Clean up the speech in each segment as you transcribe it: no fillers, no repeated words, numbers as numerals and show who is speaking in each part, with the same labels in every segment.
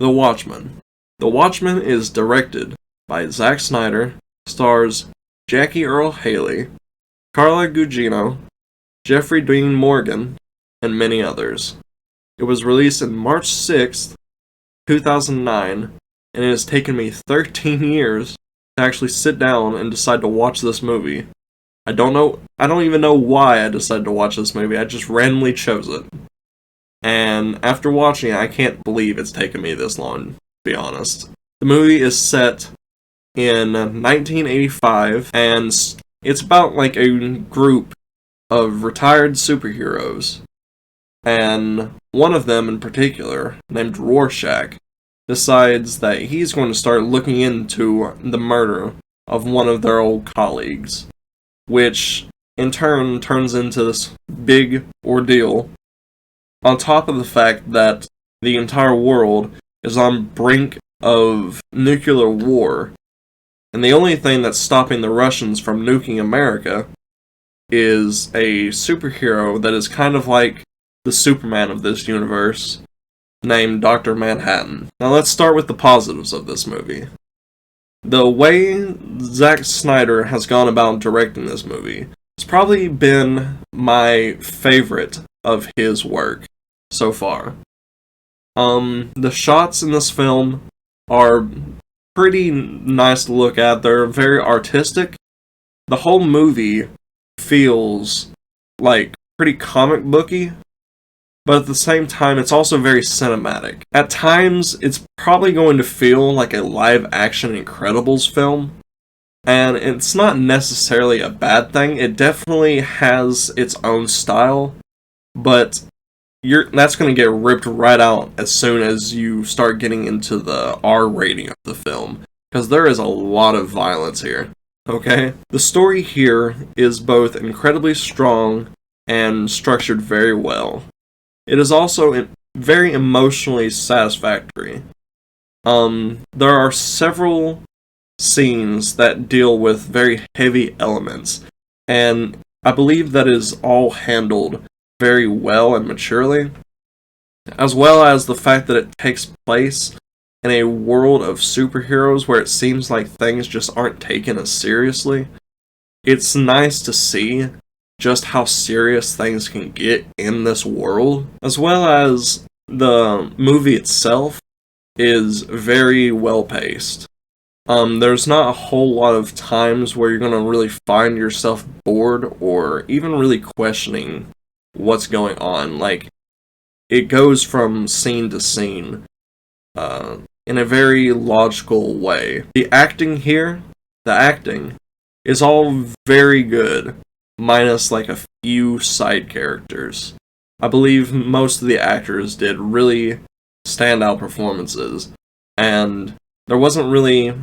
Speaker 1: The Watchmen. The Watchmen is directed by Zack Snyder, stars Jackie Earle Haley, Carla Gugino, Jeffrey Dean Morgan, and many others. It was released on March 6th, 2009, and it has taken me 13 years to actually sit down and decide to watch this movie. I don't even know why I decided to watch this movie, I just randomly chose it. And after watching it, I can't believe it's taken me this long, to be honest. The movie is set in 1985, and it's about like a group of retired superheroes. And one of them in particular, named Rorschach, decides that he's going to start looking into the murder of one of their old colleagues, which in turn turns into this big ordeal, on top of the fact that the entire world is on brink of nuclear war, and the only thing that's stopping the Russians from nuking America is a superhero that is kind of like the Superman of this universe, named Dr. Manhattan. Now let's start with the positives of this movie. The way Zack Snyder has gone about directing this movie has probably been my favorite of his work so far. The shots in this film are pretty nice to look at. They're very artistic. The whole movie feels like pretty comic booky, but at the same time it's also very cinematic. At times it's probably going to feel like a live action Incredibles film, and it's not necessarily a bad thing. It definitely has its own style, but that's going to get ripped right out as soon as you start getting into the R rating of the film, because there is a lot of violence here. Okay? The story here is both incredibly strong and structured very well. It is also very emotionally satisfactory. There are several scenes that deal with very heavy elements, and I believe that is all handled very well and maturely, as well as the fact that it takes place in a world of superheroes where it seems like things just aren't taken as seriously. It's nice to see just how serious things can get in this world, as well as the movie itself is very well paced. There's not a whole lot of times where you're going to really find yourself bored or even really questioning what's going on. Like, it goes from scene to scene in a very logical way. The acting is all very good, minus like a few side characters. I believe most of the actors did really standout performances, and there wasn't really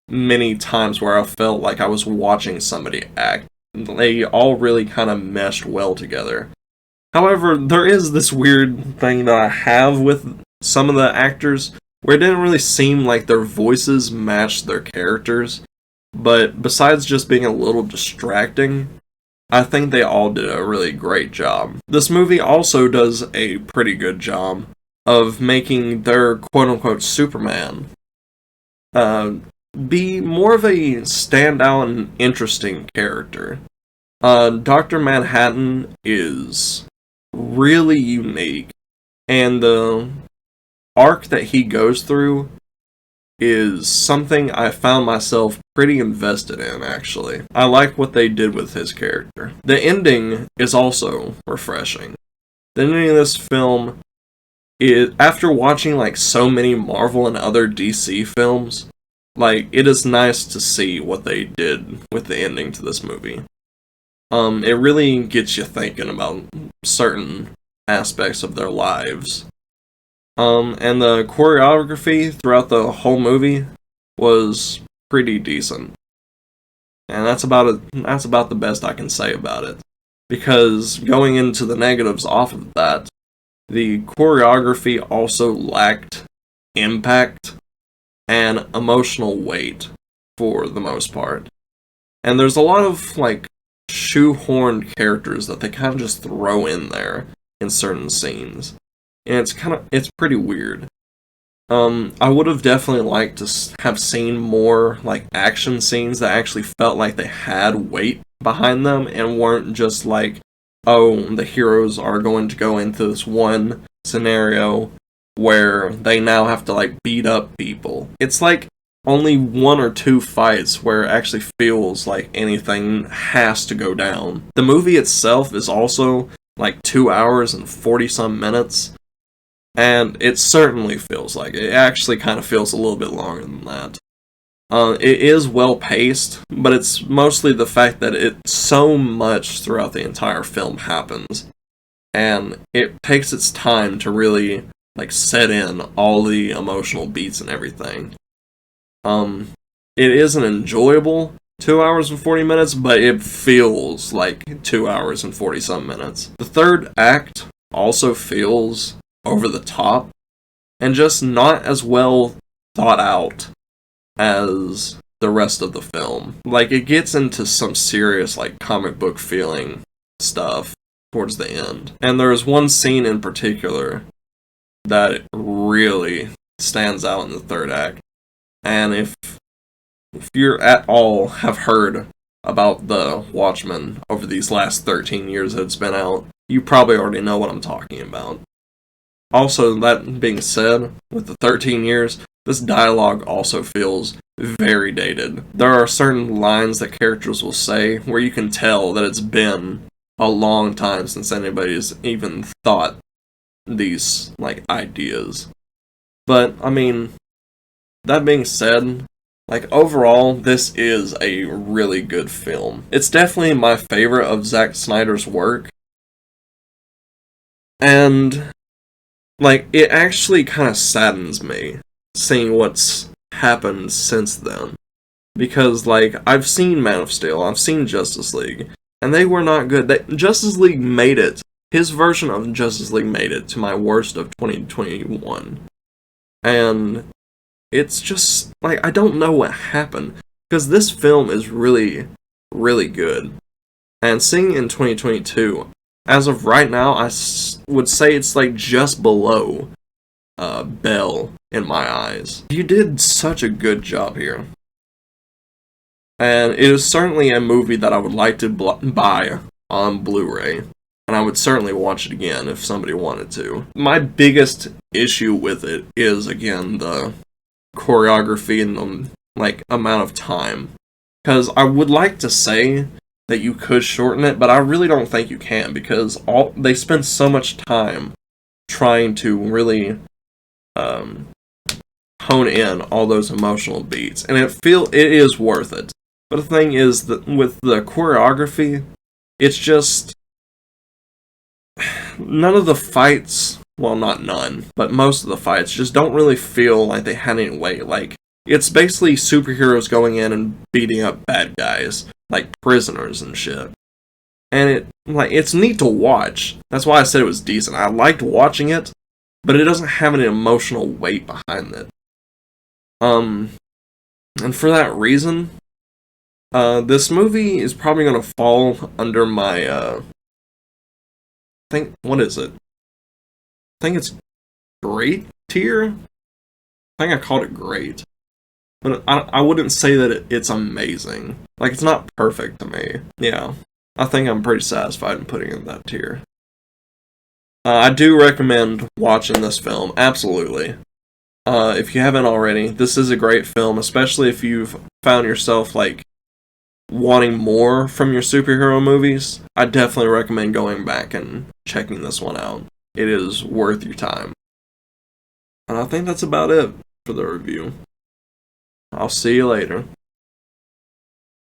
Speaker 1: many times where I felt like I was watching somebody act. They all really kind of meshed well together. However, there is this weird thing that I have with some of the actors, where it didn't really seem like their voices matched their characters, but besides just being a little distracting, I think they all did a really great job. This movie also does a pretty good job of making their quote-unquote Superman be more of a standout and interesting character. Dr. Manhattan is really unique, and the arc that he goes through is something I found myself pretty invested in, actually. I like what they did with his character. The ending is also refreshing. The ending of this film, after watching like so many Marvel and other DC films, like, it is nice to see what they did with the ending to this movie. It really gets you thinking about certain aspects of their lives. And the choreography throughout the whole movie was pretty decent. And that's about the best I can say about it. Because going into the negatives off of that, the choreography also lacked impact and emotional weight for the most part. And there's a lot of like shoehorned characters that they kind of just throw in there in certain scenes. And it's pretty weird. I would have definitely liked to have seen more, like, action scenes that actually felt like they had weight behind them and weren't just like, oh, the heroes are going to go into this one scenario where they now have to, like, beat up people. It's like only 1 or 2 fights where it actually feels like anything has to go down. The movie itself is also like 2 hours and 40 some minutes, and it certainly feels like it actually kind of feels a little bit longer than that. It is well paced, but it's mostly the fact that so much throughout the entire film happens, and it takes its time to really, like, set in all the emotional beats and everything. It is an enjoyable 2 hours and 40 minutes, but it feels like 2 hours and 40 some minutes. The third act also feels over the top and just not as well thought out as the rest of the film. Like, it gets into some serious, like, comic book feeling stuff towards the end. And there's one scene in particular that really stands out in the third act. And if you're at all have heard about the Watchmen over these last 13 years that it's been out, you probably already know what I'm talking about. Also, that being said, with the 13 years, this dialogue also feels very dated. There are certain lines that characters will say where you can tell that it's been a long time since anybody's even thought these, like, ideas. But, I mean, that being said, like, overall, this is a really good film. It's definitely my favorite of Zack Snyder's work. And, like, it actually kind of saddens me seeing what's happened since then. Because, like, I've seen Man of Steel, I've seen Justice League, and they were not good. Justice League made it. His version of Justice League made it to my worst of 2021. And it's just, like, I don't know what happened. Because this film is really, really good. And seeing in 2022, as of right now, I would say it's, like, just below Bell in my eyes. You did such a good job here. And it is certainly a movie that I would like to buy on Blu-ray. And I would certainly watch it again if somebody wanted to. My biggest issue with it is, again, the choreography and the, like, amount of time. Because I would like to say that you could shorten it, but I really don't think you can, because they spend so much time trying to really hone in all those emotional beats, and it is worth it. But the thing is that with the choreography, it's just none of the fights, well, not none, but most of the fights just don't really feel like they had any weight. Like, it's basically superheroes going in and beating up bad guys, like prisoners and shit. And it's neat to watch. That's why I said it was decent. I liked watching it, but it doesn't have any emotional weight behind it. And for that reason, this movie is probably going to fall under my, what is it? I think it's great tier? I think I called it great. But I wouldn't say that it's amazing. Like, it's not perfect to me. Yeah. I think I'm pretty satisfied in putting it in that tier. I do recommend watching this film, absolutely. If you haven't already, this is a great film, especially if you've found yourself, like, wanting more from your superhero movies. I definitely recommend going back and checking this one out. It is worth your time. And I think that's about it for the review. I'll see you later.